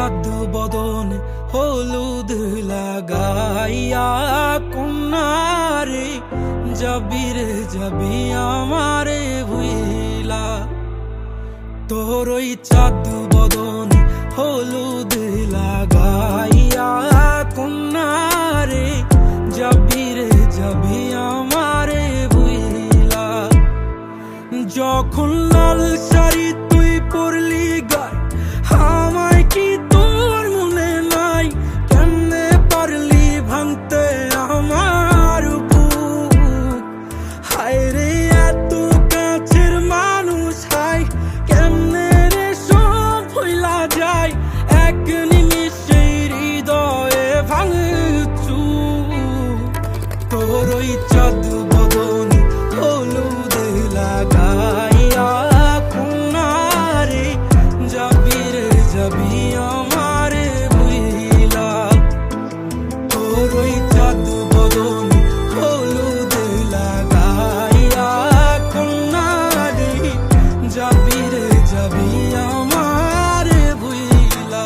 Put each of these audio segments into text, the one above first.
চাঁদ বদন হলুদ লাগাইয়া কন্যারে যাবি রে যাবি আমারে ভুইলা। তোর ওই চাঁদ বদন হলুদ লাগাইয়া কন্যারে যাবি রে যাবি আমারে ভুইলা। যখন লাল শাড়ি তুই পরলি গায় আমায় কি তোর মনে নাই? কেমনে পারলি ভাঙতে আমার বুক? হায় রে এত কাছের মানুষ, হায় কেমনে রে সব ভুইলা যায় এক নিমিষে হৃদয়ে ভাঙচু। তোর ওই চাঁদ বদন হলুদ লাগাইয়া কন্যারে যাবি রে যাবি আমারে ভুইলা। তোর ওই চাঁদ বদন হলুদ লাগাইয়া কন্যারে যাবি রে যাবি আমারে ভুইলা।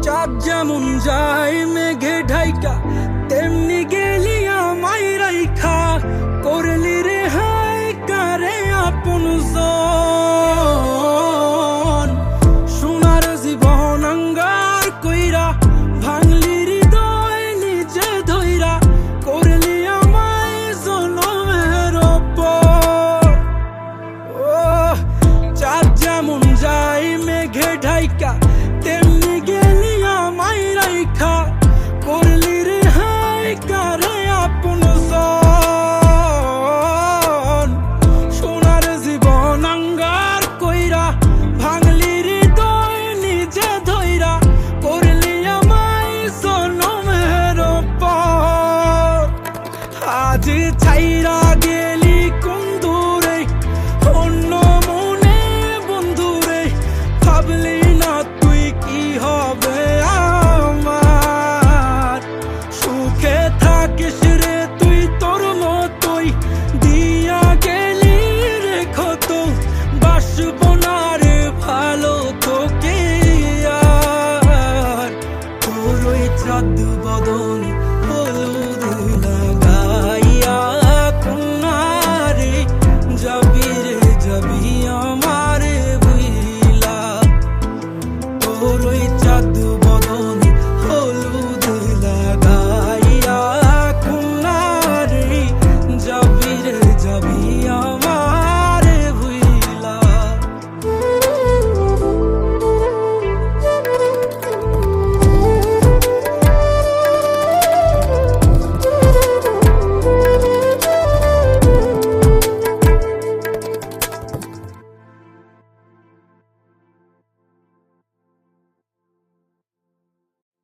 চাঁদ যেমন যায় মেঘে ঢাইকা তেমনি গেলি আমায় রাইখা। করলি রে হায় কারে আপন জন, সোনার জীবন আঙ্গার কইরা ভাঙলি হৃদয় নিজে ধইরা। করলি আমায় জনমের উপর। ও চাঁদ যেমন যায় মেঘে ঢাইকা তেমনি গেলি আমায় রাইখা। করলি রে হায় কারে আপন জন, সোনার জীবন আঙ্গার কইরা ভাঙলি হৃদয় নিজে ধইরা। করলি আমায় জনমের উপর। আজ ছাইরা গেলি কোন দূরে অন্য মনে বন্ধুরে। ভাবলি না তুই কি হবে আমার? সুখে থাকিস রে তুই তোর মতোই দিয়া গেলি রে ক্ষত। বাসব না রে ভালো তোকে আর। তোর ওই চাঁদ বদন